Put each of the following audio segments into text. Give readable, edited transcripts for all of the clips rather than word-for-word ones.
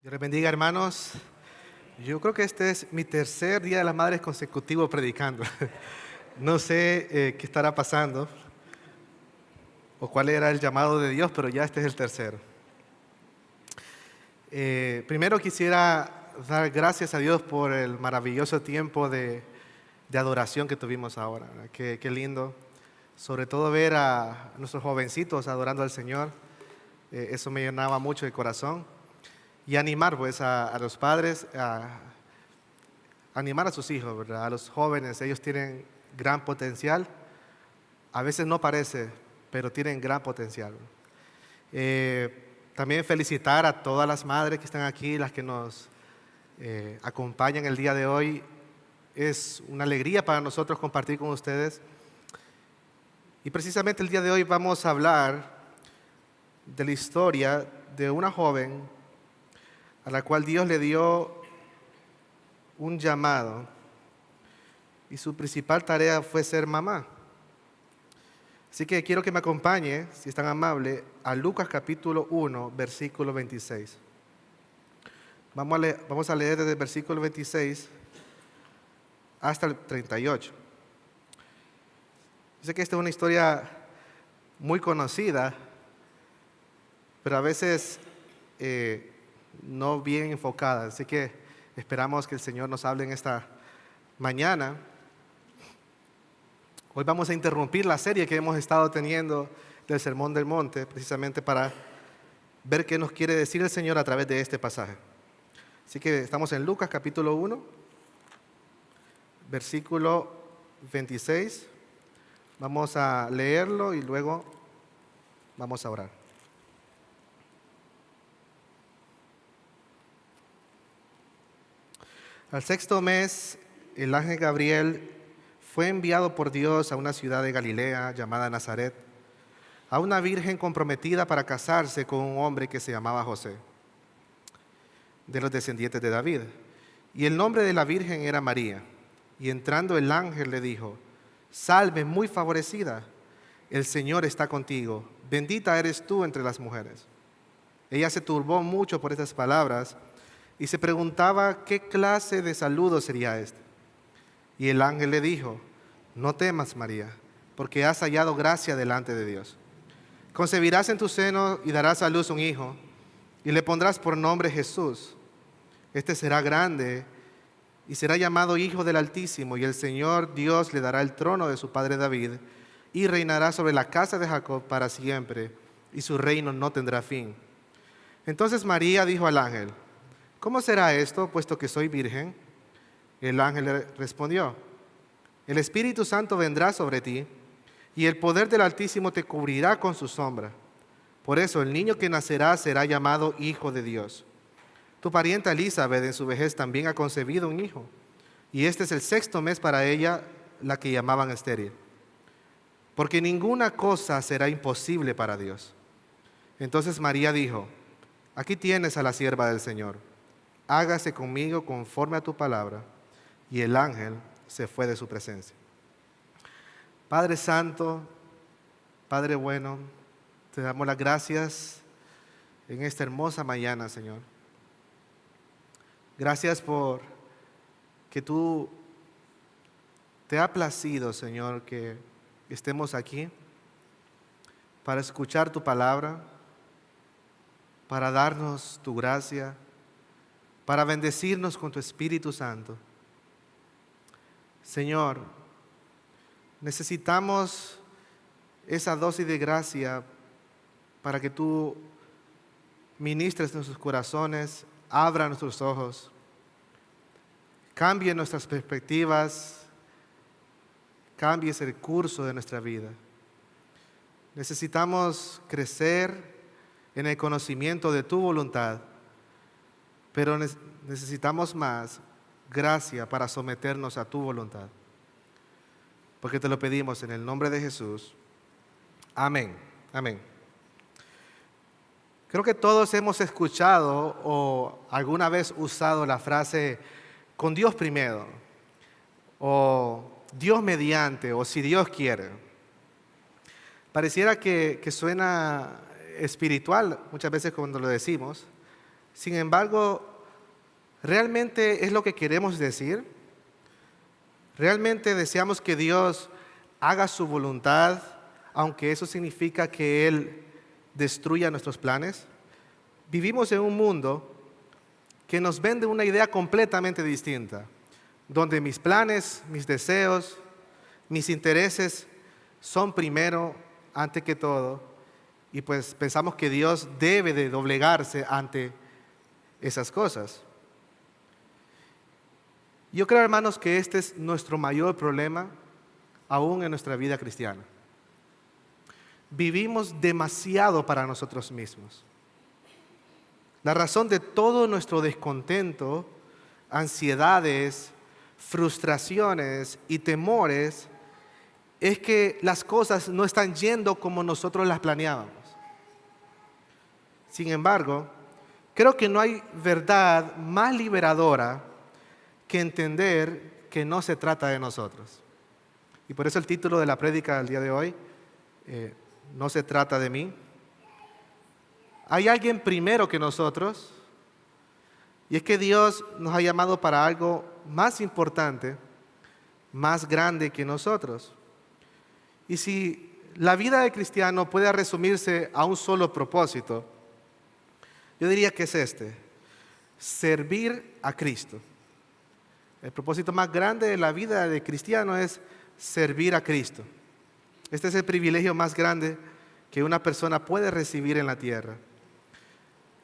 Dios les bendiga, hermanos. Yo creo que este es mi tercer Día de las Madres consecutivo predicando. No sé qué estará pasando o cuál era el llamado de Dios, pero ya este es el tercero. Primero quisiera dar gracias a Dios por el maravilloso tiempo de adoración que tuvimos ahora. Qué lindo. Sobre todo ver a nuestros jovencitos adorando al Señor. Eso me llenaba mucho el corazón. Y animar pues a los padres a animar a sus hijos, ¿verdad? A los jóvenes. Ellos tienen gran potencial. A veces no parece, pero tienen gran potencial. También felicitar a todas las madres que están aquí, las que nos acompañan el día de hoy. Es una alegría para nosotros compartir con ustedes. Y precisamente el día de hoy vamos a hablar de la historia de una joven a la cual Dios le dio un llamado y su principal tarea fue ser mamá. Así que quiero que me acompañe, si es tan amable, a Lucas capítulo 1, versículo 26. Vamos a leer desde el versículo 26 hasta el 38. Sé que esta es una historia muy conocida, pero a veces no bien enfocada. Así que esperamos que el Señor nos hable en esta mañana. Hoy vamos a interrumpir la serie que hemos estado teniendo del Sermón del Monte, precisamente para ver qué nos quiere decir el Señor a través de este pasaje. Así que estamos en Lucas capítulo 1, versículo 26. Vamos a leerlo y luego vamos a orar. Al sexto mes, el ángel Gabriel fue enviado por Dios a una ciudad de Galilea llamada Nazaret, a una virgen comprometida para casarse con un hombre que se llamaba José, de los descendientes de David. Y el nombre de la virgen era María. Y entrando el ángel le dijo: Salve, muy favorecida, el Señor está contigo, bendita eres tú entre las mujeres. Ella se turbó mucho por estas palabras y se preguntaba qué clase de saludo sería este. Y el ángel le dijo: No temas, María, porque has hallado gracia delante de Dios. Concebirás en tu seno y darás a luz un hijo, y le pondrás por nombre Jesús. Este será grande y será llamado Hijo del Altísimo, y el Señor Dios le dará el trono de su padre David, y reinará sobre la casa de Jacob para siempre, y su reino no tendrá fin. Entonces María dijo al ángel: ¿Cómo será esto, puesto que soy virgen? El ángel le respondió: El Espíritu Santo vendrá sobre ti, y el poder del Altísimo te cubrirá con su sombra. Por eso el niño que nacerá será llamado Hijo de Dios. Tu parienta Elizabeth en su vejez también ha concebido un hijo, y este es el sexto mes para ella, la que llamaban estéril. Porque ninguna cosa será imposible para Dios. Entonces María dijo: Aquí tienes a la sierva del Señor. Hágase conmigo conforme a tu palabra. Y el ángel se fue de su presencia. Padre Santo, Padre bueno, te damos las gracias en esta hermosa mañana, Señor. Gracias por que tú te ha placido, Señor, que estemos aquí para escuchar tu palabra, para darnos tu gracia, para bendecirnos con tu Espíritu Santo. Señor, necesitamos esa dosis de gracia para que tú ministres nuestros corazones, abra nuestros ojos, cambie nuestras perspectivas, cambies el curso de nuestra vida. Necesitamos crecer en el conocimiento de tu voluntad, pero necesitamos más gracia para someternos a tu voluntad. Porque te lo pedimos en el nombre de Jesús. Amén. Amén. Creo que todos hemos escuchado o alguna vez usado la frase con Dios primero, o Dios mediante, o si Dios quiere. Pareciera que suena espiritual muchas veces cuando lo decimos, Sin embargo, ¿realmente es lo que queremos decir? ¿Realmente deseamos que Dios haga su voluntad, aunque eso significa que Él destruya nuestros planes? Vivimos en un mundo que nos vende una idea completamente distinta, donde mis planes, mis deseos, mis intereses son primero, antes que todo, y pues pensamos que Dios debe de doblegarse ante esas cosas. Yo creo, hermanos, que este es nuestro mayor problema aún en nuestra vida cristiana. Vivimos demasiado para nosotros mismos. La razón de todo nuestro descontento, ansiedades, frustraciones y temores es que las cosas no están yendo como nosotros las planeábamos. Sin embargo, creo que no hay verdad más liberadora que entender que no se trata de nosotros. Y por eso el título de la prédica del día de hoy, no se trata de mí. Hay alguien primero que nosotros, y es que Dios nos ha llamado para algo más importante, más grande que nosotros. Y si la vida del cristiano puede resumirse a un solo propósito, yo diría que es este: servir a Cristo. El propósito más grande de la vida del cristiano es servir a Cristo. Este es el privilegio más grande que una persona puede recibir en la tierra.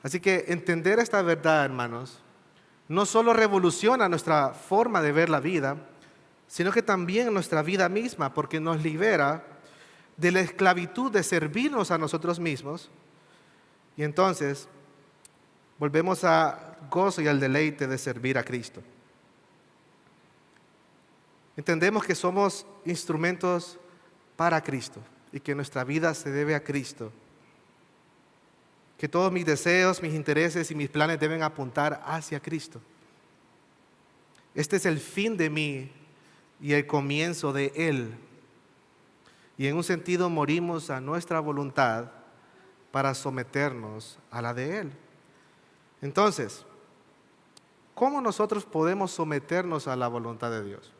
Así que entender esta verdad, hermanos, no solo revoluciona nuestra forma de ver la vida, sino que también nuestra vida misma, porque nos libera de la esclavitud de servirnos a nosotros mismos, y entonces volvemos al gozo y al deleite de servir a Cristo. Entendemos que somos instrumentos para Cristo y que nuestra vida se debe a Cristo. Que todos mis deseos, mis intereses y mis planes deben apuntar hacia Cristo. Este es el fin de mí y el comienzo de Él. Y en un sentido morimos a nuestra voluntad para someternos a la de Él. Entonces, ¿cómo nosotros podemos someternos a la voluntad de Dios?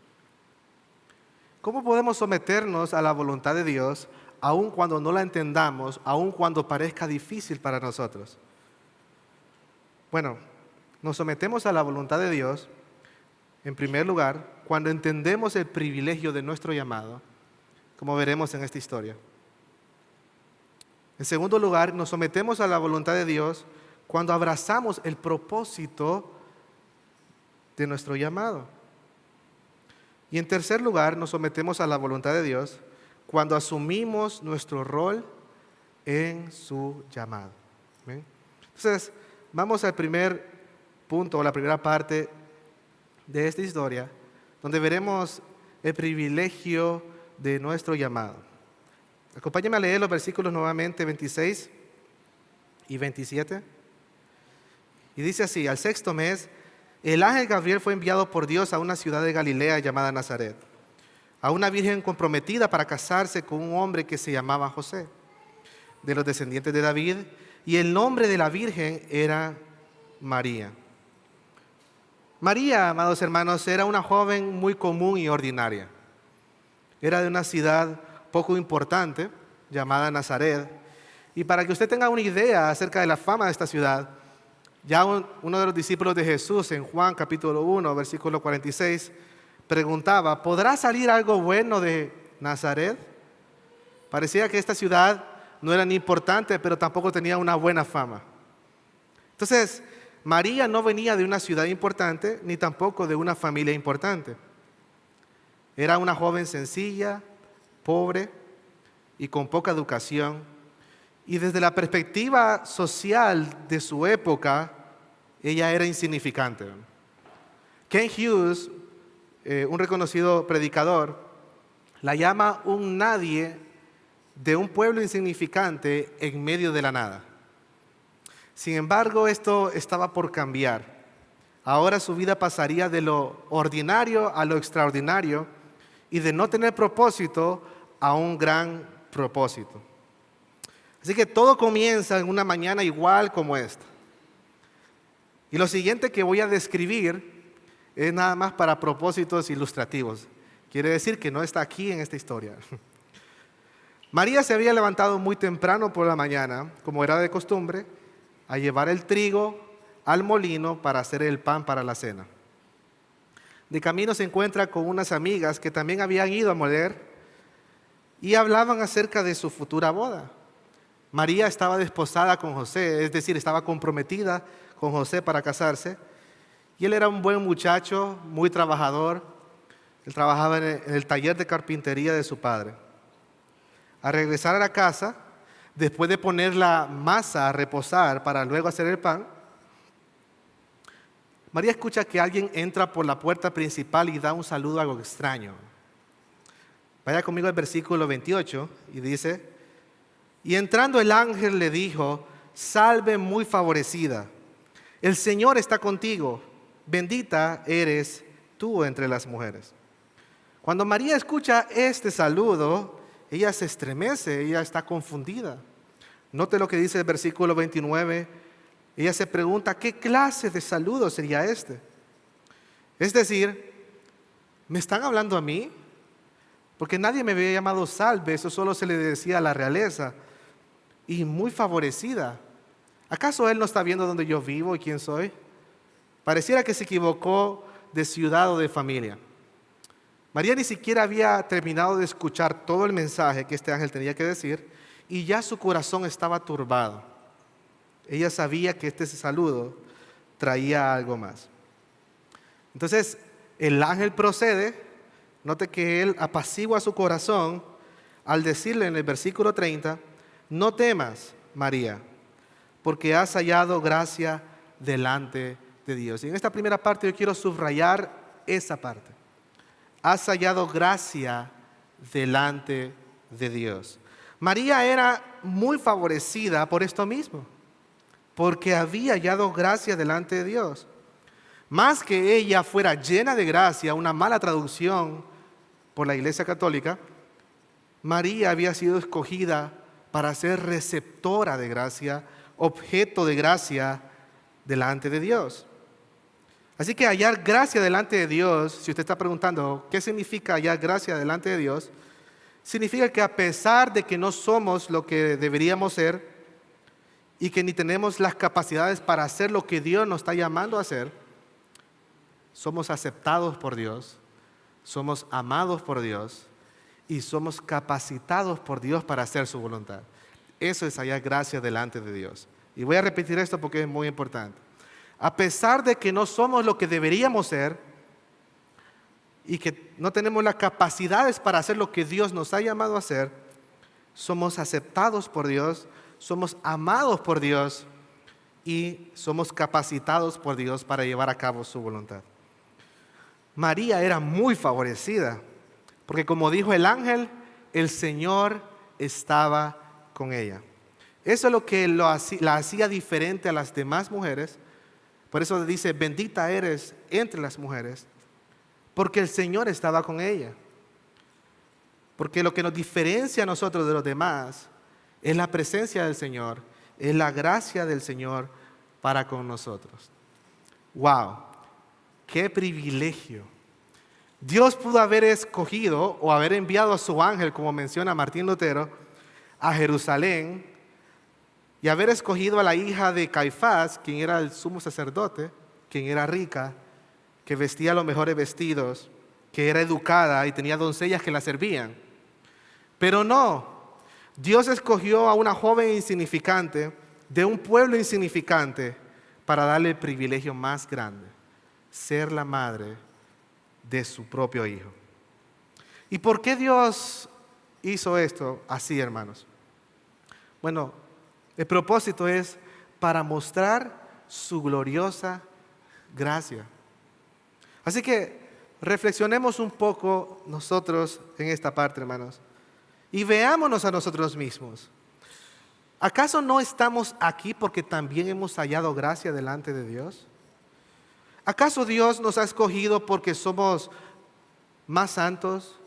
¿Cómo podemos someternos a la voluntad de Dios aun cuando no la entendamos, aun cuando parezca difícil para nosotros? Bueno, nos sometemos a la voluntad de Dios, en primer lugar, cuando entendemos el privilegio de nuestro llamado, como veremos en esta historia. En segundo lugar, nos sometemos a la voluntad de Dios cuando abrazamos el propósito de nuestro llamado. Y en tercer lugar, nos sometemos a la voluntad de Dios cuando asumimos nuestro rol en su llamado. ¿Bien? Entonces, vamos al primer punto, o la primera parte de esta historia, donde veremos el privilegio de nuestro llamado. Acompáñenme a leer los versículos nuevamente 26 y 27. Y dice así: al sexto mes, el ángel Gabriel fue enviado por Dios a una ciudad de Galilea llamada Nazaret, a una virgen comprometida para casarse con un hombre que se llamaba José, de los descendientes de David, y el nombre de la virgen era María. María, amados hermanos, era una joven muy común y ordinaria. Era de una ciudad poco importante llamada Nazaret. Y para que usted tenga una idea acerca de la fama de esta ciudad, ya uno de los discípulos de Jesús en Juan capítulo 1, versículo 46, preguntaba: ¿podrá salir algo bueno de Nazaret? Parecía que esta ciudad no era ni importante, pero tampoco tenía una buena fama. Entonces, María no venía de una ciudad importante, ni tampoco de una familia importante. Era una joven sencilla, pobre y con poca educación. Y desde la perspectiva social de su época, ella era insignificante. Ken Hughes, un reconocido predicador, la llama un nadie de un pueblo insignificante en medio de la nada. Sin embargo, esto estaba por cambiar. Ahora su vida pasaría de lo ordinario a lo extraordinario y de no tener propósito a un gran propósito. Así que todo comienza en una mañana igual como esta. Y lo siguiente que voy a describir es nada más para propósitos ilustrativos. Quiere decir que no está aquí en esta historia. María se había levantado muy temprano por la mañana, como era de costumbre, a llevar el trigo al molino para hacer el pan para la cena. De camino se encuentra con unas amigas que también habían ido a moler y hablaban acerca de su futura boda. María estaba desposada con José, es decir, estaba comprometida con José para casarse. Y él era un buen muchacho, muy trabajador. Él trabajaba en el taller de carpintería de su padre. Al regresar a la casa, después de poner la masa a reposar para luego hacer el pan, María escucha que alguien entra por la puerta principal y da un saludo algo extraño. Vaya conmigo al versículo 28 y dice: y entrando el ángel le dijo: salve muy favorecida, el Señor está contigo, bendita eres tú entre las mujeres. Cuando María escucha este saludo, ella se estremece, ella está confundida. Note lo que dice el versículo 29. Ella se pregunta: ¿qué clase de saludo sería este? Es decir, ¿me están hablando a mí? Porque nadie me había llamado salve, eso solo se le decía a la realeza. Y muy favorecida. ¿Acaso él no está viendo dónde yo vivo y quién soy? Pareciera que se equivocó de ciudad o de familia. María ni siquiera había terminado de escuchar todo el mensaje que este ángel tenía que decir y ya su corazón estaba turbado. Ella sabía que este saludo traía algo más. Entonces el ángel procede. Note que él apacigua su corazón al decirle en el versículo 30: no temas, María, porque has hallado gracia delante de Dios. Y en esta primera parte yo quiero subrayar esa parte. Has hallado gracia delante de Dios. María era muy favorecida por esto mismo, porque había hallado gracia delante de Dios. Más que ella fuera llena de gracia, una mala traducción por la Iglesia Católica, María había sido escogida para ser receptora de gracia, objeto de gracia delante de Dios. Así que hallar gracia delante de Dios, si usted está preguntando qué significa hallar gracia delante de Dios, significa que a pesar de que no somos lo que deberíamos ser y que ni tenemos las capacidades para hacer lo que Dios nos está llamando a hacer, somos aceptados por Dios, somos amados por Dios y somos capacitados por Dios para hacer su voluntad. Eso es hallar gracia delante de Dios. Y voy a repetir esto porque es muy importante. A pesar de que no somos lo que deberíamos ser y que no tenemos las capacidades para hacer lo que Dios nos ha llamado a hacer, somos aceptados por Dios, somos amados por Dios y somos capacitados por Dios para llevar a cabo su voluntad. María era muy favorecida, porque como dijo el ángel, el Señor estaba con ella. Eso es lo que la hacía diferente a las demás mujeres. Por eso dice: bendita eres entre las mujeres, porque el Señor estaba con ella. Porque lo que nos diferencia a nosotros de los demás es la presencia del Señor, es la gracia del Señor para con nosotros. ¡Wow! ¡Qué privilegio! Dios pudo haber escogido o haber enviado a su ángel, como menciona Martín Lutero, a Jerusalén y haber escogido a la hija de Caifás, quien era el sumo sacerdote, quien era rica, que vestía los mejores vestidos, que era educada y tenía doncellas que la servían. Pero no, Dios escogió a una joven insignificante de un pueblo insignificante para darle el privilegio más grande: ser la madre de su propio hijo. ¿Y por qué Dios hizo esto así, hermanos? Bueno, el propósito es para mostrar su gloriosa gracia. Así que reflexionemos un poco nosotros en esta parte, hermanos, y veámonos a nosotros mismos. ¿Acaso no estamos aquí porque también hemos hallado gracia delante de Dios? ¿Acaso Dios nos ha escogido porque somos más santos,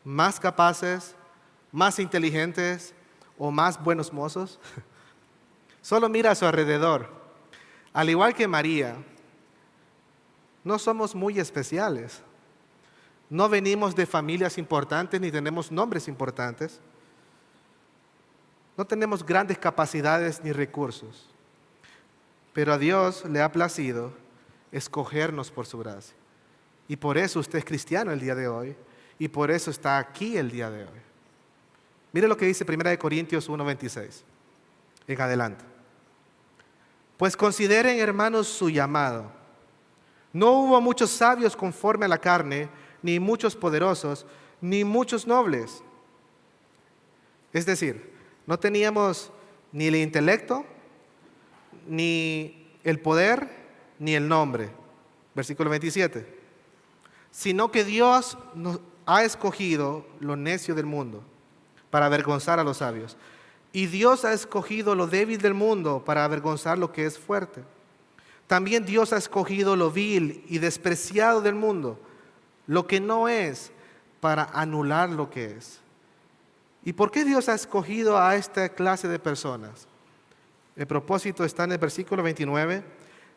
más capaces, más inteligentes o más buenos mozos? Solo mira a su alrededor. Al igual que María, no somos muy especiales. No venimos de familias importantes ni tenemos nombres importantes. No tenemos grandes capacidades ni recursos. Pero a Dios le ha placido escogernos por su gracia. Y por eso usted es cristiano el día de hoy. Y por eso está aquí el día de hoy. Mire lo que dice 1 Corintios 1:26. En adelante. Pues consideren, hermanos, su llamado. No hubo muchos sabios conforme a la carne, ni muchos poderosos, ni muchos nobles. Es decir, no teníamos ni el intelecto, ni el poder, ni el nombre. Versículo 27. Sino que Dios nos ha escogido lo necio del mundo para avergonzar a los sabios. Y Dios ha escogido lo débil del mundo para avergonzar lo que es fuerte. También Dios ha escogido lo vil y despreciado del mundo, lo que no es, para anular lo que es. ¿Y por qué Dios ha escogido a esta clase de personas? El propósito está en el versículo 29,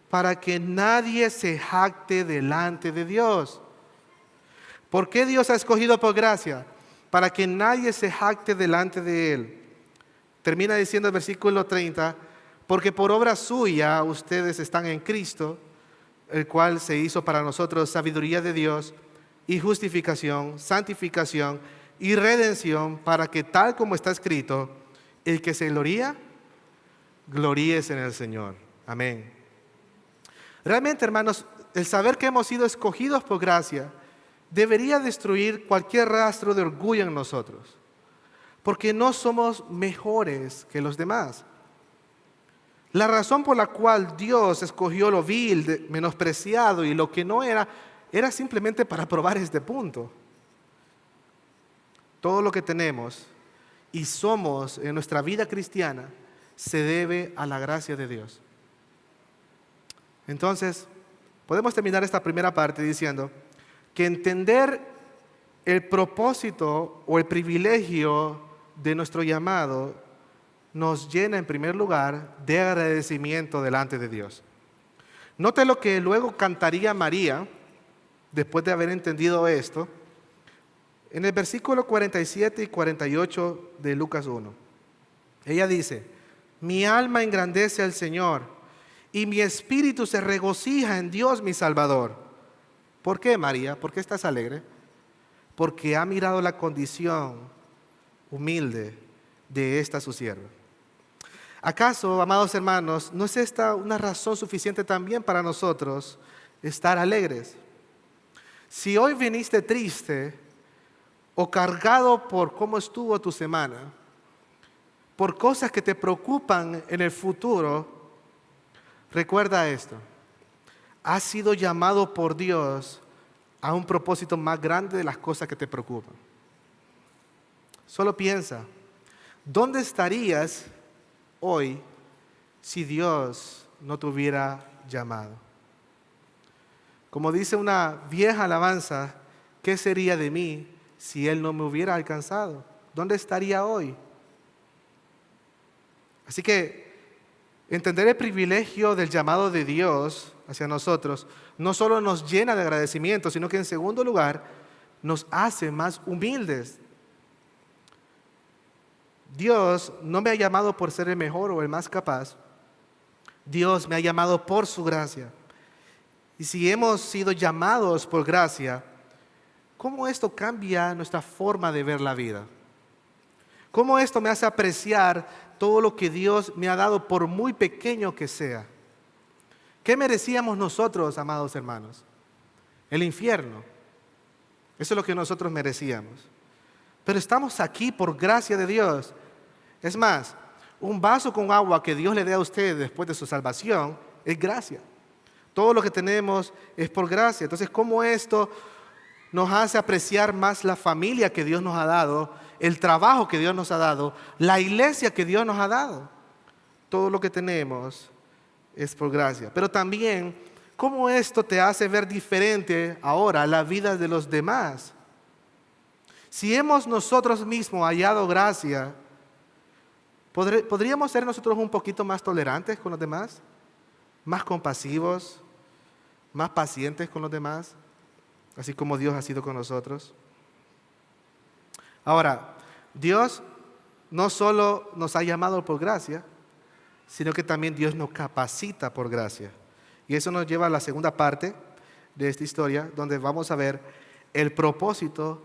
para que nadie se jacte delante de Dios. ¿Por qué Dios ha escogido por gracia? Para que nadie se jacte delante de Él. Termina diciendo el versículo 30, porque por obra suya ustedes están en Cristo, el cual se hizo para nosotros sabiduría de Dios y justificación, santificación y redención, para que tal como está escrito, el que se gloría, gloríese en el Señor. Amén. Realmente, hermanos, el saber que hemos sido escogidos por gracia debería destruir cualquier rastro de orgullo en nosotros, porque no somos mejores que los demás. La razón por la cual Dios escogió lo vil, menospreciado y lo que no era simplemente para probar este punto. Todo lo que tenemos y somos en nuestra vida cristiana se debe a la gracia de Dios. Entonces, podemos terminar esta primera parte diciendo que entender el propósito o el privilegio de nuestro llamado nos llena en primer lugar de agradecimiento delante de Dios. Note lo que luego cantaría María después de haber entendido esto en el versículo 47 y 48 de Lucas 1. Ella dice: mi alma engrandece al Señor y mi espíritu se regocija en Dios mi Salvador. ¿Por qué, María? ¿Por qué estás alegre? Porque ha mirado la condición humilde de esta su sierva. ¿Acaso, amados hermanos, no es esta una razón suficiente también para nosotros estar alegres? Si hoy viniste triste o cargado por cómo estuvo tu semana, por cosas que te preocupan en el futuro, recuerda esto: has sido llamado por Dios a un propósito más grande de las cosas que te preocupan. Solo piensa, ¿dónde estarías hoy si Dios no te hubiera llamado? Como dice una vieja alabanza, ¿qué sería de mí si Él no me hubiera alcanzado? ¿Dónde estaría hoy? Así que entender el privilegio del llamado de Dios hacia nosotros no solo nos llena de agradecimiento, sino que en segundo lugar nos hace más humildes. Dios no me ha llamado por ser el mejor o el más capaz. Dios me ha llamado por su gracia. Y si hemos sido llamados por gracia, ¿cómo esto cambia nuestra forma de ver la vida? ¿Cómo esto me hace apreciar todo lo que Dios me ha dado, por muy pequeño que sea? ¿Qué merecíamos nosotros, amados hermanos? El infierno. Eso es lo que nosotros merecíamos. Pero estamos aquí por gracia de Dios. Es más, un vaso con agua que Dios le dé a usted después de su salvación es gracia. Todo lo que tenemos es por gracia. Entonces, ¿cómo esto nos hace apreciar más la familia que Dios nos ha dado, el trabajo que Dios nos ha dado, la iglesia que Dios nos ha dado? Todo lo que tenemos es por gracia. Pero también, ¿cómo esto te hace ver diferente ahora la vida de los demás? Si hemos nosotros mismos hallado gracia, ¿podríamos ser nosotros un poquito más tolerantes con los demás? más compasivos, más pacientes con los demás, así como Dios ha sido con nosotros. Ahora, Dios no solo nos ha llamado por gracia, sino que también Dios nos capacita por gracia. Y eso nos lleva a la segunda parte de esta historia, donde vamos a ver el propósito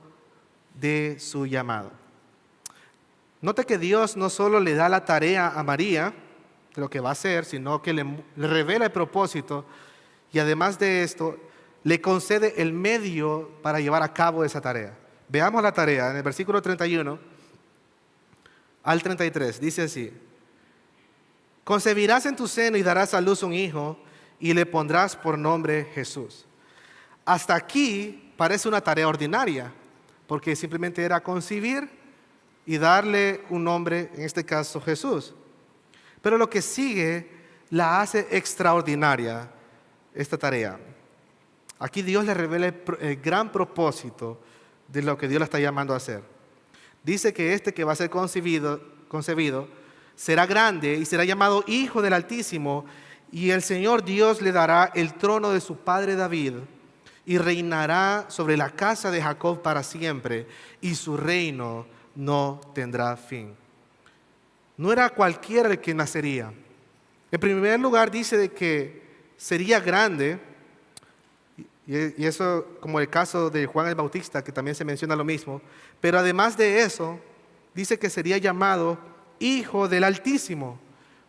de su llamado. Note que Dios no solo le da la tarea a María de lo que va a hacer, sino que le revela el propósito y además de esto, le concede el medio para llevar a cabo esa tarea. Veamos la tarea en el versículo 31 al 33. Dice así: concebirás en tu seno y darás a luz un hijo y le pondrás por nombre Jesús. Hasta aquí parece una tarea ordinaria, porque simplemente era concebir y darle un nombre, en este caso Jesús. Pero lo que sigue la hace extraordinaria, esta tarea. Aquí Dios le revela el gran propósito de lo que Dios le está llamando a hacer. Dice que este que va a ser concebido será grande y será llamado Hijo del Altísimo, y el Señor Dios le dará el trono de su padre David y reinará sobre la casa de Jacob para siempre, y su reino no tendrá fin. No era cualquiera el que nacería. En primer lugar dice de que sería grande, y eso como el caso de Juan el Bautista, que también se menciona lo mismo, pero además de eso, dice que sería llamado Hijo del Altísimo,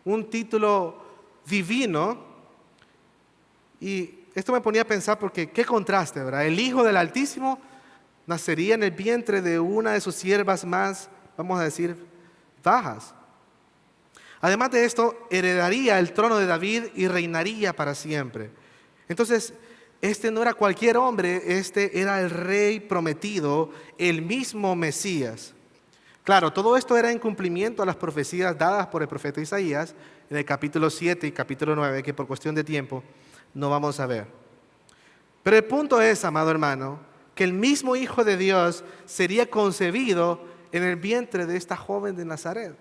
un título divino. Y esto me ponía a pensar porque qué contraste, ¿verdad? El Hijo del Altísimo nacería en el vientre de una de sus siervas más, vamos a decir, bajas. Además de esto, heredaría el trono de David y reinaría para siempre. Entonces, este no era cualquier hombre, este era el rey prometido, el mismo Mesías. Claro, todo esto era en cumplimiento a las profecías dadas por el profeta Isaías en el capítulo 7 y capítulo 9, que por cuestión de tiempo no vamos a ver. Pero el punto es, amado hermano, que el mismo Hijo de Dios sería concebido en el vientre de esta joven de Nazaret.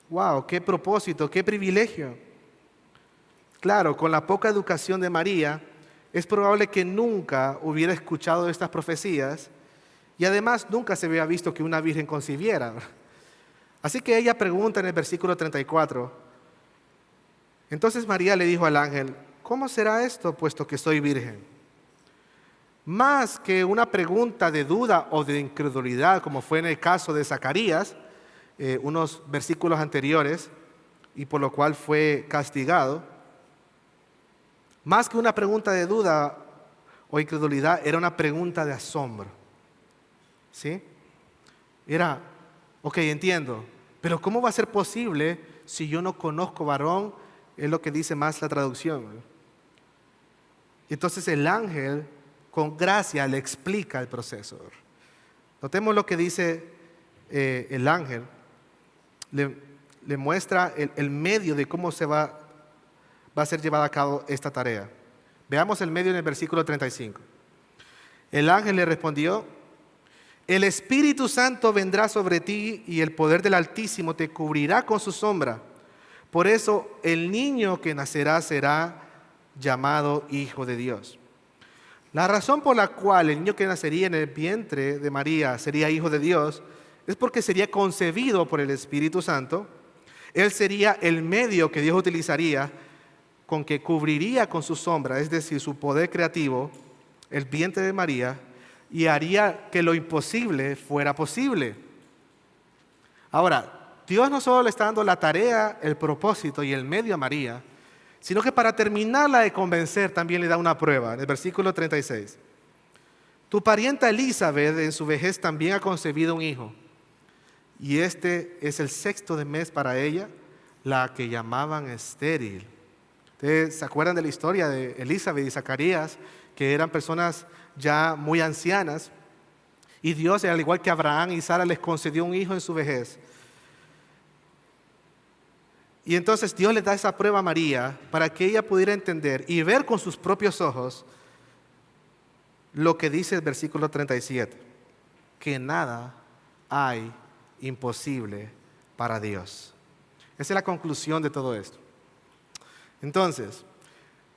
¡Wow! ¡Qué propósito! ¡Qué privilegio! Claro, con la poca educación de María, es probable que nunca hubiera escuchado estas profecías y además nunca se había visto que una virgen concibiera. Así que ella pregunta en el versículo 34, entonces María le dijo al ángel: ¿cómo será esto, puesto que soy virgen? Más que una pregunta de duda o de incredulidad, como fue en el caso de Zacarías, unos versículos anteriores, y por lo cual fue castigado, más que una pregunta de duda o incredulidad, era una pregunta de asombro. ¿Sí? Era, ok, entiendo, pero ¿cómo va a ser posible si yo no conozco varón? Es lo que dice más la traducción. Y entonces el ángel, con gracia, le explica el proceso. Notemos lo que dice el ángel. Le muestra el medio de cómo va a ser llevada a cabo esta tarea. Veamos el medio en el versículo 35. El ángel le respondió: el Espíritu Santo vendrá sobre ti y el poder del Altísimo te cubrirá con su sombra. Por eso el niño que nacerá será llamado Hijo de Dios. La razón por la cual el niño que nacería en el vientre de María sería Hijo de Dios es porque sería concebido por el Espíritu Santo. Él sería el medio que Dios utilizaría con que cubriría con su sombra, es decir, su poder creativo, el vientre de María, y haría que lo imposible fuera posible. Ahora, Dios no solo le está dando la tarea, el propósito y el medio a María, sino que para terminarla de convencer también le da una prueba. En el versículo 36. Tu parienta Elizabeth en su vejez también ha concebido un hijo, y este es el 6º de mes para ella, la que llamaban estéril. ¿Ustedes se acuerdan de la historia de Elizabeth y Zacarías, que eran personas ya muy ancianas? Y Dios, al igual que Abraham y Sara, les concedió un hijo en su vejez. Y entonces Dios le da esa prueba a María para que ella pudiera entender y ver con sus propios ojos lo que dice el versículo 37, que nada hay imposible para Dios. Esa es la conclusión de todo esto. Entonces,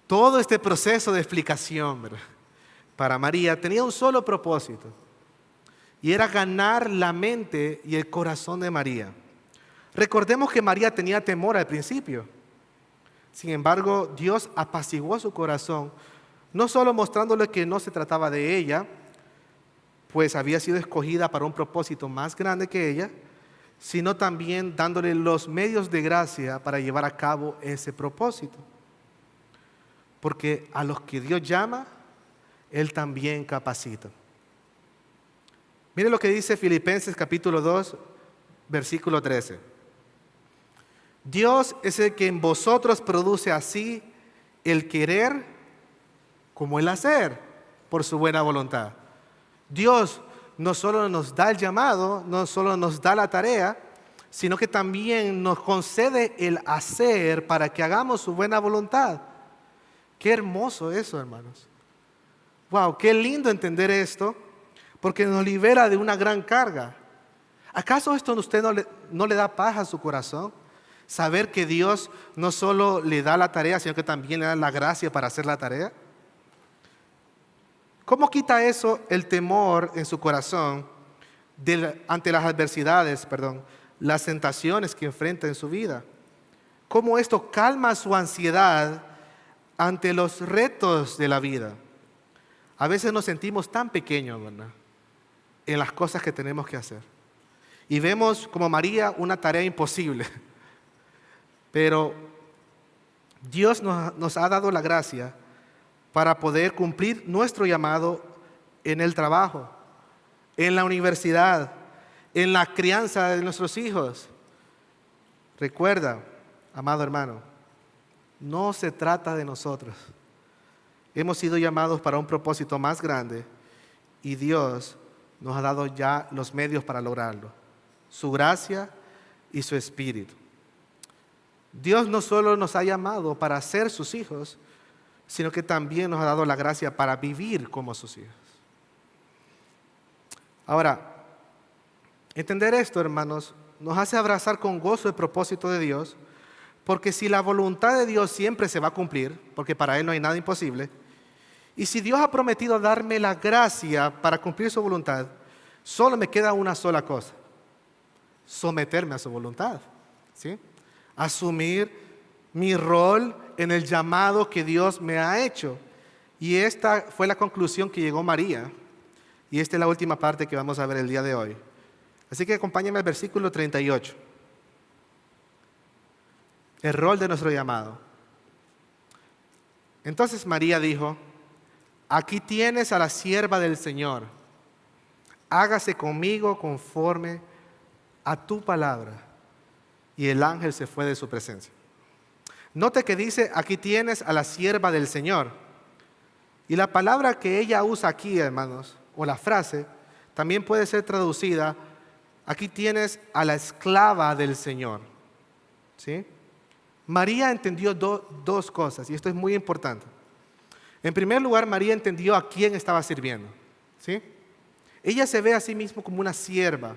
todo este proceso de explicación, ¿verdad?, para María tenía un solo propósito, y era ganar la mente y el corazón de María. Recordemos que María tenía temor al principio. Sin embargo, Dios apaciguó su corazón, no solo mostrándole que no se trataba de ella, pues había sido escogida para un propósito más grande que ella, sino también dándole los medios de gracia para llevar a cabo ese propósito. Porque a los que Dios llama, Él también capacita. Mire lo que dice Filipenses capítulo 2, versículo 13. Dios es el que en vosotros produce así el querer como el hacer por su buena voluntad. Dios no solo nos da el llamado, no solo nos da la tarea, sino que también nos concede el hacer para que hagamos su buena voluntad. Qué hermoso eso, hermanos. Wow, qué lindo entender esto, porque nos libera de una gran carga. ¿Acaso esto a usted no le da paz a su corazón? Saber que Dios no solo le da la tarea, sino que también le da la gracia para hacer la tarea. ¿Cómo quita eso el temor en su corazón ante las adversidades, las tentaciones que enfrenta en su vida? ¿Cómo esto calma su ansiedad ante los retos de la vida? A veces nos sentimos tan pequeños, ¿verdad?, en las cosas que tenemos que hacer. Y vemos como María una tarea imposible. Pero Dios nos ha dado la gracia para poder cumplir nuestro llamado en el trabajo, en la universidad, en la crianza de nuestros hijos. Recuerda, amado hermano, no se trata de nosotros. Hemos sido llamados para un propósito más grande y Dios nos ha dado ya los medios para lograrlo, su gracia y su espíritu. Dios no solo nos ha llamado para ser sus hijos, sino que también nos ha dado la gracia para vivir como sus hijos. Ahora, entender esto, hermanos, nos hace abrazar con gozo el propósito de Dios, porque si la voluntad de Dios siempre se va a cumplir, porque para Él no hay nada imposible, y si Dios ha prometido darme la gracia para cumplir su voluntad, solo me queda una sola cosa: someterme a su voluntad, ¿sí? Asumir mi rol en el llamado que Dios me ha hecho. Y esta fue la conclusión que llegó María. Y esta es la última parte que vamos a ver el día de hoy. Así que acompáñenme al versículo 38. El rol de nuestro llamado. Entonces María dijo: aquí tienes a la sierva del Señor. Hágase conmigo conforme a tu palabra. Y el ángel se fue de su presencia. Note que dice: aquí tienes a la sierva del Señor. Y la palabra que ella usa aquí, hermanos, o la frase, también puede ser traducida: aquí tienes a la esclava del Señor. ¿Sí? María entendió dos cosas, y esto es muy importante. En primer lugar, María entendió a quién estaba sirviendo. ¿Sí? Ella se ve a sí misma como una sierva,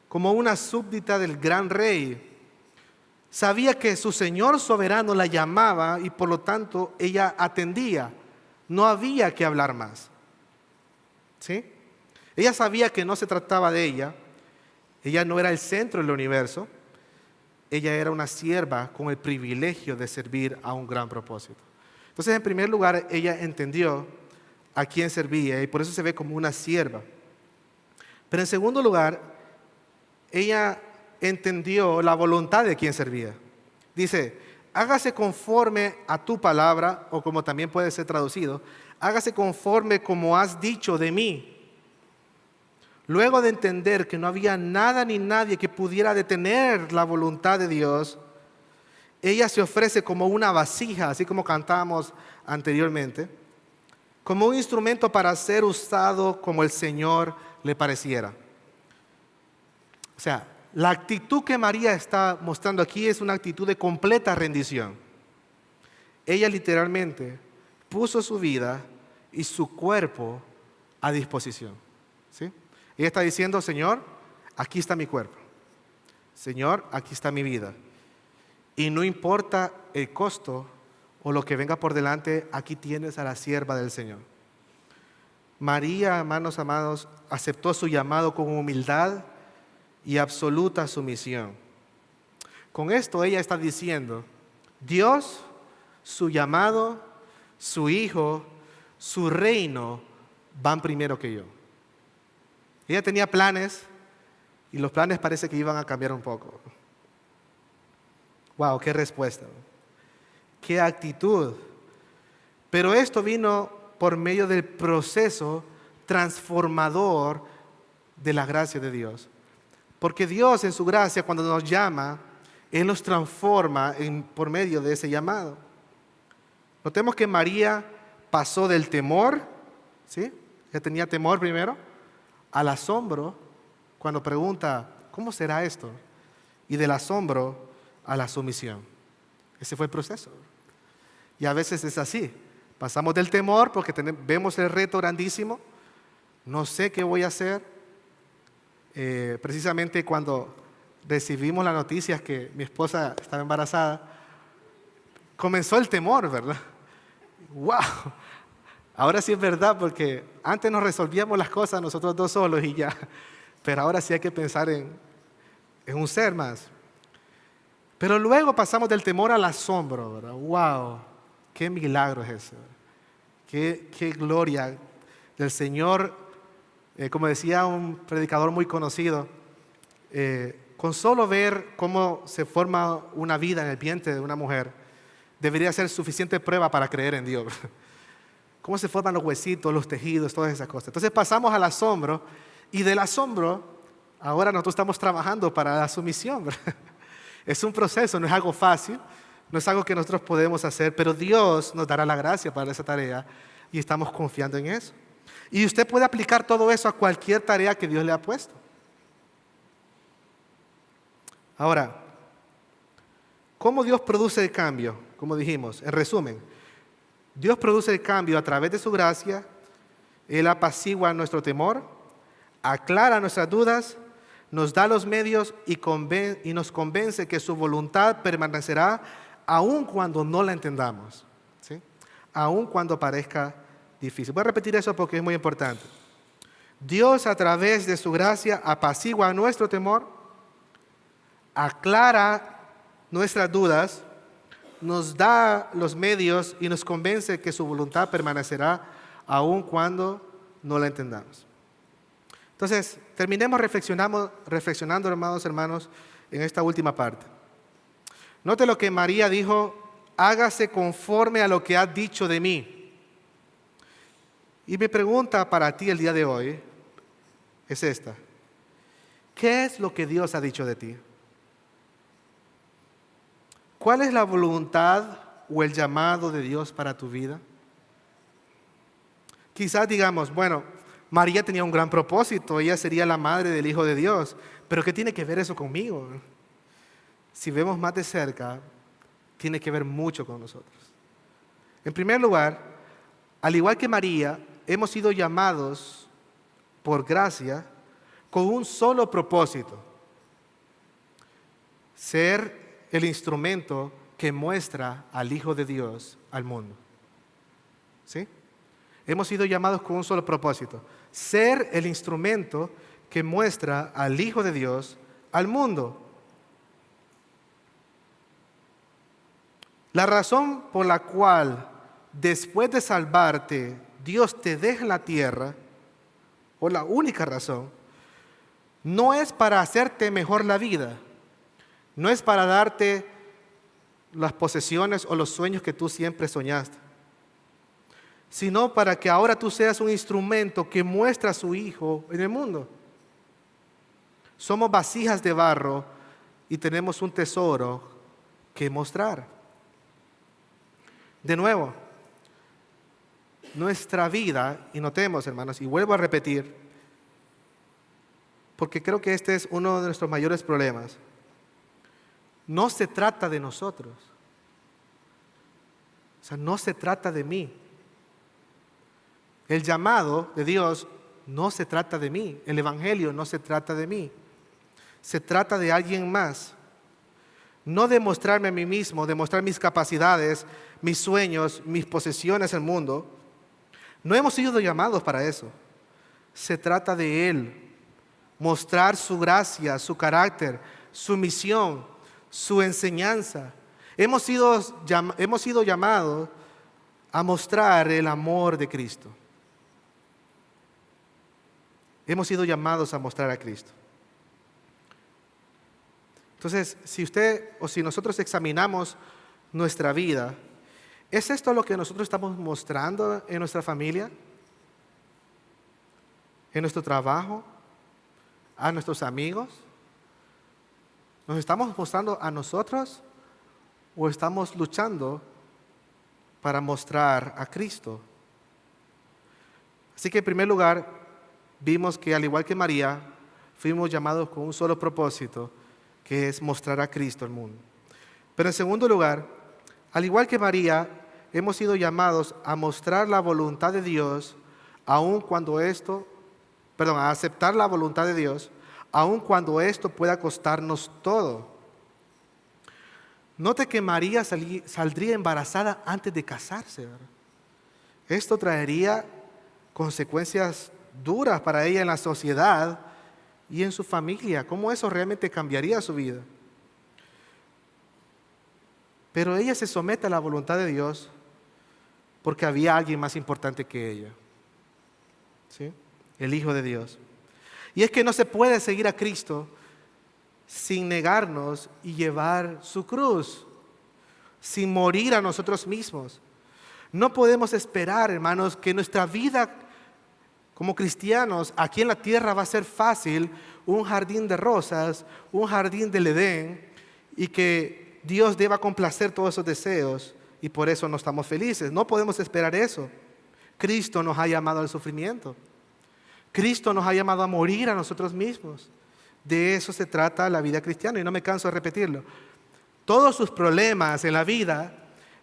como una súbdita del gran rey. Sabía que su Señor soberano la llamaba y por lo tanto ella atendía. No había que hablar más. ¿Sí? Ella sabía que no se trataba de ella. Ella no era el centro del universo. Ella era una sierva con el privilegio de servir a un gran propósito. Entonces, en primer lugar, ella entendió a quién servía y por eso se ve como una sierva. Pero en segundo lugar, ella entendió la voluntad de quien servía. Dice: hágase conforme a tu palabra, o como también puede ser traducido, hágase conforme como has dicho de mí. Luego de entender que no había nada ni nadie que pudiera detener la voluntad de Dios, ella se ofrece como una vasija, así como cantábamos anteriormente, como un instrumento para ser usado como el Señor le pareciera. O sea, la actitud que María está mostrando aquí es una actitud de completa rendición. Ella literalmente puso su vida y su cuerpo a disposición. ¿Sí? Ella está diciendo: Señor, aquí está mi cuerpo. Señor, aquí está mi vida. Y no importa el costo o lo que venga por delante, aquí tienes a la sierva del Señor. María, hermanos amados, aceptó su llamado con humildad y absoluta sumisión. Con esto ella está diciendo, Dios, su llamado, su Hijo, su reino van primero que yo. Ella tenía planes y los planes parece que iban a cambiar un poco. Wow, qué respuesta, qué actitud. Pero esto vino por medio del proceso transformador de la gracia de Dios. Porque Dios en su gracia, cuando nos llama, Él nos transforma por medio de ese llamado. Notemos que María pasó del temor, ¿sí? Ella tenía temor primero, al asombro, cuando pregunta, ¿cómo será esto? Y del asombro a la sumisión. Ese fue el proceso. Y a veces es así. Pasamos del temor porque vemos el reto grandísimo. No sé qué voy a hacer. Precisamente cuando recibimos la noticia que mi esposa estaba embarazada, comenzó el temor, ¿verdad? ¡Wow! Ahora sí es verdad, porque antes nos resolvíamos las cosas nosotros dos solos y ya. Pero ahora sí hay que pensar en un ser más. Pero luego pasamos del temor al asombro, ¿verdad? ¡Wow! ¡Qué milagro es ese! ¡Qué gloria del Señor! Como decía un predicador muy conocido, con solo ver cómo se forma una vida en el vientre de una mujer, debería ser suficiente prueba para creer en Dios. Cómo se forman los huesitos, los tejidos, todas esas cosas. Entonces pasamos al asombro, y del asombro, ahora nosotros estamos trabajando para la sumisión, ¿verdad? Es un proceso, no es algo fácil, no es algo que nosotros podemos hacer, pero Dios nos dará la gracia para esa tarea y estamos confiando en eso. Y usted puede aplicar todo eso a cualquier tarea que Dios le ha puesto. Ahora, ¿cómo Dios produce el cambio? Como dijimos, en resumen, Dios produce el cambio a través de su gracia. Él apacigua nuestro temor, aclara nuestras dudas, nos da los medios y nos convence que su voluntad permanecerá aun cuando no la entendamos, ¿sí? Aun cuando parezca difícil. Voy a repetir eso porque es muy importante. Dios, a través de su gracia, apacigua nuestro temor, aclara nuestras dudas, nos da los medios y nos convence que su voluntad permanecerá aun cuando no la entendamos. Entonces, terminemos reflexionando, hermanos, en esta última parte. Note lo que María dijo: hágase conforme a lo que has dicho de mí. Y mi pregunta para ti el día de hoy es esta: ¿qué es lo que Dios ha dicho de ti? ¿Cuál es la voluntad o el llamado de Dios para tu vida? Quizás digamos, bueno, María tenía un gran propósito, ella sería la madre del Hijo de Dios, pero ¿qué tiene que ver eso conmigo? Si vemos más de cerca, tiene que ver mucho con nosotros. En primer lugar, al igual que María, hemos sido llamados por gracia con un solo propósito: ser el instrumento que muestra al Hijo de Dios al mundo. ¿Sí? Hemos sido llamados con un solo propósito: ser el instrumento que muestra al Hijo de Dios al mundo. La razón por la cual después de salvarte Dios te deja en la tierra, o la única razón, no es para hacerte mejor la vida, no es para darte las posesiones o los sueños que tú siempre soñaste, sino para que ahora tú seas un instrumento que muestra a su Hijo en el mundo. Somos vasijas de barro y tenemos un tesoro que mostrar. De nuevo, nuestra vida, y notemos, hermanos, y vuelvo a repetir, porque creo que este es uno de nuestros mayores problemas, no se trata de nosotros. O sea, no se trata de mí. El llamado de Dios no se trata de mí. El Evangelio no se trata de mí. Se trata de alguien más. no demostrarme a mí mismo, demostrar mis capacidades, mis sueños, mis posesiones en el mundo. No hemos sido llamados para eso. Se trata de Él, mostrar su gracia, su carácter, su misión, su enseñanza. Hemos sido llamados a mostrar el amor de Cristo. Hemos sido llamados a mostrar a Cristo. Entonces, si usted o si nosotros examinamos nuestra vida, ¿es esto lo que nosotros estamos mostrando en nuestra familia? ¿En nuestro trabajo? ¿A nuestros amigos? ¿Nos estamos mostrando a nosotros o estamos luchando para mostrar a Cristo? Así que en primer lugar, vimos que al igual que María, fuimos llamados con un solo propósito, que es mostrar a Cristo al mundo. Pero en segundo lugar, al igual que María, hemos sido llamados a mostrar la voluntad de Dios, a aceptar la voluntad de Dios, aun cuando esto pueda costarnos todo. Note que María saldría embarazada antes de casarse, ¿verdad? Esto traería consecuencias duras para ella en la sociedad y en su familia. ¿Cómo eso realmente cambiaría su vida? Pero ella se somete a la voluntad de Dios porque había alguien más importante que ella, ¿sí? El Hijo de Dios. Y es que no se puede seguir a Cristo sin negarnos y llevar su cruz, sin morir a nosotros mismos. No podemos esperar, hermanos, que nuestra vida como cristianos aquí en la tierra va a ser fácil, un jardín de rosas, un jardín del Edén, y que Dios deba complacer todos esos deseos y por eso no estamos felices. No podemos esperar eso. Cristo nos ha llamado al sufrimiento. Cristo nos ha llamado a morir a nosotros mismos. De eso se trata la vida cristiana y no me canso de repetirlo. Todos sus problemas en la vida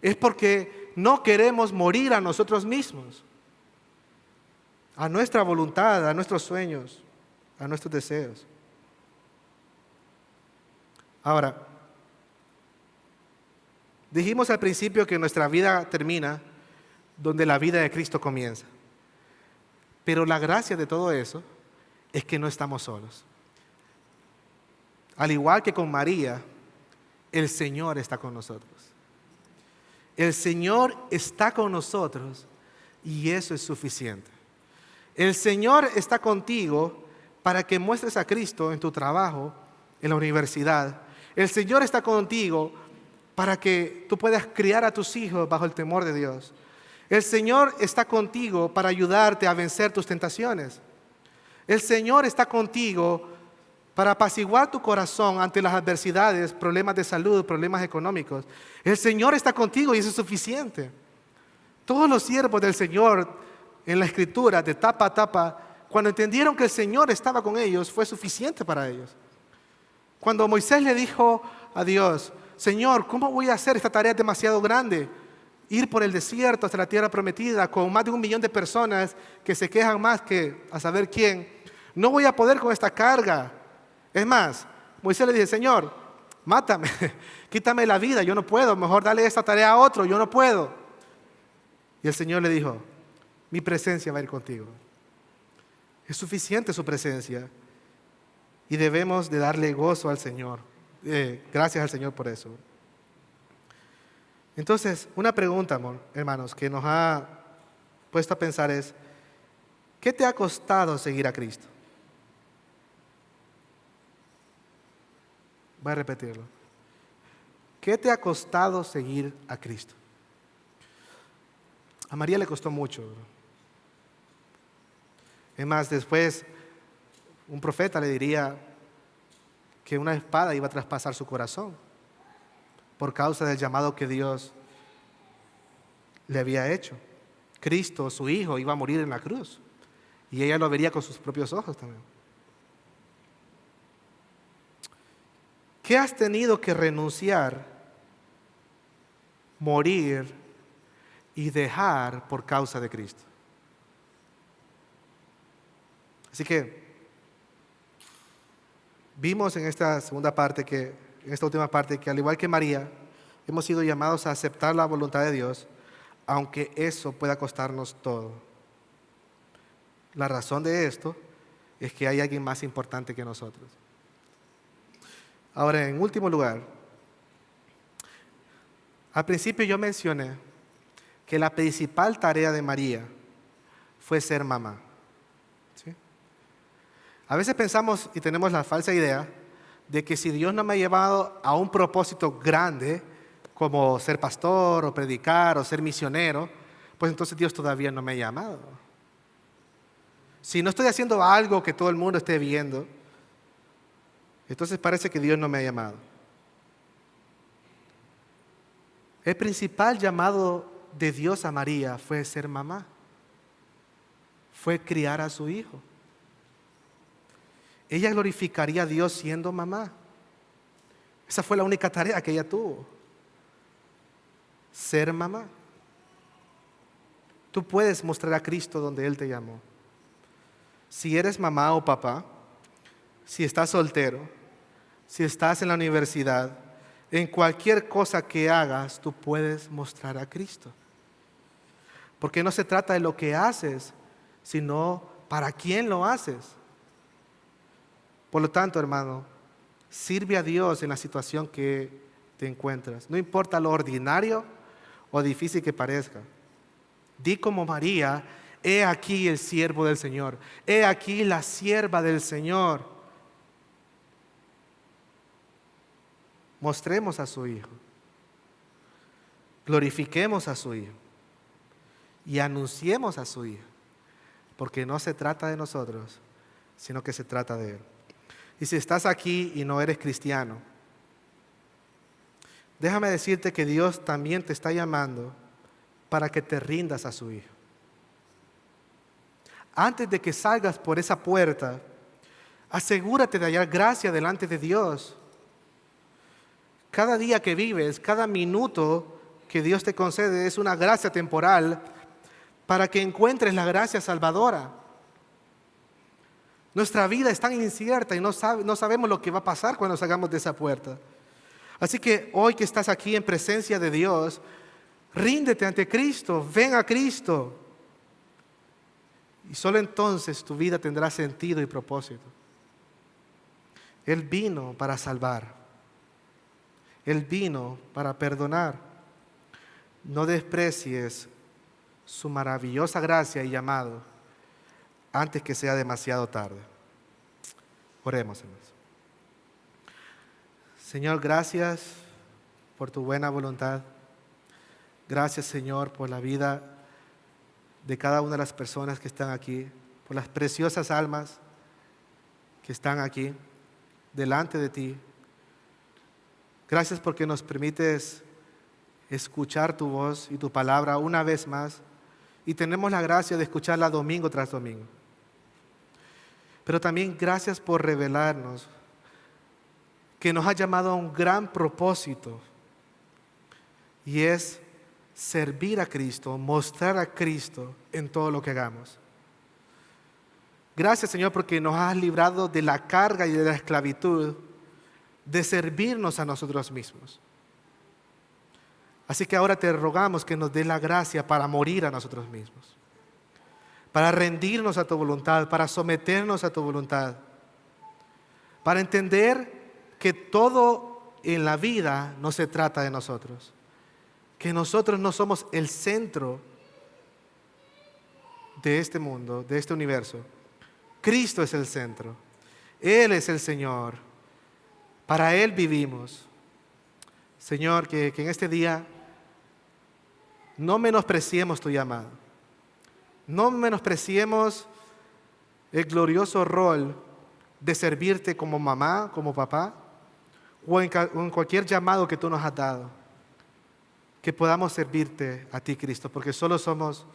es porque no queremos morir a nosotros mismos, a nuestra voluntad, a nuestros sueños, a nuestros deseos. Ahora, dijimos al principio que nuestra vida termina donde la vida de Cristo comienza. Pero la gracia de todo eso es que no estamos solos. Al igual que con María, el Señor está con nosotros. El Señor está con nosotros y eso es suficiente. El Señor está contigo para que muestres a Cristo en tu trabajo, en la universidad. El Señor está contigo para que tú puedas criar a tus hijos bajo el temor de Dios. El Señor está contigo para ayudarte a vencer tus tentaciones. El Señor está contigo para apaciguar tu corazón ante las adversidades, problemas de salud, problemas económicos. El Señor está contigo y eso es suficiente. Todos los siervos del Señor en la Escritura, de tapa a tapa, cuando entendieron que el Señor estaba con ellos, fue suficiente para ellos. Cuando Moisés le dijo a Dios, Señor, ¿cómo voy a hacer esta tarea demasiado grande? Ir por el desierto hasta la tierra prometida con más de 1 millón de personas que se quejan más que a saber quién. No voy a poder con esta carga. Es más, Moisés le dice, Señor, mátame, quítame la vida, yo no puedo, mejor dale esta tarea a otro, yo no puedo. Y el Señor le dijo, mi presencia va a ir contigo. Es suficiente su presencia y debemos de darle gozo al Señor. Gracias al Señor por eso. Entonces, una pregunta, hermanos, que nos ha puesto a pensar es, ¿qué te ha costado seguir a Cristo? Voy a repetirlo. ¿Qué te ha costado seguir a Cristo? A María le costó mucho. Es más, después un profeta le diría que una espada iba a traspasar su corazón por causa del llamado que Dios le había hecho. Cristo, su Hijo, iba a morir en la cruz y ella lo vería con sus propios ojos también. ¿Qué has tenido que renunciar, morir y dejar por causa de Cristo? Así que vimos en esta segunda parte que en esta última parte, que al igual que María, hemos sido llamados a aceptar la voluntad de Dios, aunque eso pueda costarnos todo. La razón de esto es que hay alguien más importante que nosotros. Ahora, en último lugar, al principio yo mencioné que la principal tarea de María fue ser mamá. ¿Sí? A veces pensamos y tenemos la falsa idea de que si Dios no me ha llevado a un propósito grande, como ser pastor o predicar o ser misionero, pues entonces Dios todavía no me ha llamado. Si no estoy haciendo algo que todo el mundo esté viendo, entonces parece que Dios no me ha llamado. El principal llamado de Dios a María fue ser mamá, fue criar a su hijo. Ella glorificaría a Dios siendo mamá. Esa fue la única tarea que ella tuvo, ser mamá. Tú puedes mostrar a Cristo donde Él te llamó. Si eres mamá o papá, si estás soltero, si estás en la universidad, en cualquier cosa que hagas, tú puedes mostrar a Cristo. Porque no se trata de lo que haces, sino para quién lo haces. Por lo tanto, hermano, sirve a Dios en la situación que te encuentras. No importa lo ordinario o difícil que parezca. Di como María: he aquí el siervo del Señor, he aquí la sierva del Señor. Mostremos a su Hijo, glorifiquemos a su Hijo y anunciemos a su Hijo, porque no se trata de nosotros, sino que se trata de Él. Y si estás aquí y no eres cristiano, déjame decirte que Dios también te está llamando para que te rindas a su Hijo. Antes de que salgas por esa puerta, asegúrate de hallar gracia delante de Dios. Cada día que vives, cada minuto que Dios te concede es una gracia temporal para que encuentres la gracia salvadora. Nuestra vida es tan incierta y no sabemos lo que va a pasar cuando salgamos de esa puerta. Así que hoy que estás aquí en presencia de Dios, ríndete ante Cristo, ven a Cristo. Y solo entonces tu vida tendrá sentido y propósito. Él vino para salvar. Él vino para perdonar. No desprecies su maravillosa gracia y llamado antes que sea demasiado tarde. Oremos, hermanos. Señor, gracias por tu buena voluntad. Gracias, Señor, por la vida de cada una de las personas que están aquí, por las preciosas almas que están aquí delante de ti. Gracias porque nos permites escuchar tu voz y tu palabra una vez más y tenemos la gracia de escucharla domingo tras domingo. Pero también gracias por revelarnos que nos ha llamado a un gran propósito y es servir a Cristo, mostrar a Cristo en todo lo que hagamos. Gracias, Señor, porque nos has librado de la carga y de la esclavitud de servirnos a nosotros mismos. Así que ahora te rogamos que nos dé la gracia para morir a nosotros mismos, para rendirnos a tu voluntad, para someternos a tu voluntad, para entender que todo en la vida no se trata de nosotros, que nosotros no somos el centro de este mundo, de este universo. Cristo es el centro. Él es el Señor. Para Él vivimos. Señor, que en este día no menospreciemos tu llamado. No menospreciemos el glorioso rol de servirte como mamá, como papá, o en cualquier llamado que tú nos has dado. Que podamos servirte a ti, Cristo, porque solo somos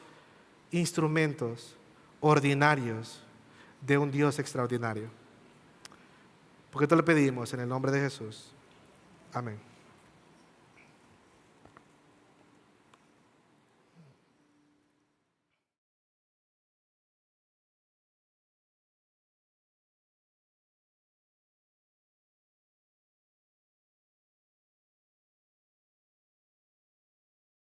instrumentos ordinarios de un Dios extraordinario. Porque te lo pedimos en el nombre de Jesús. Amén.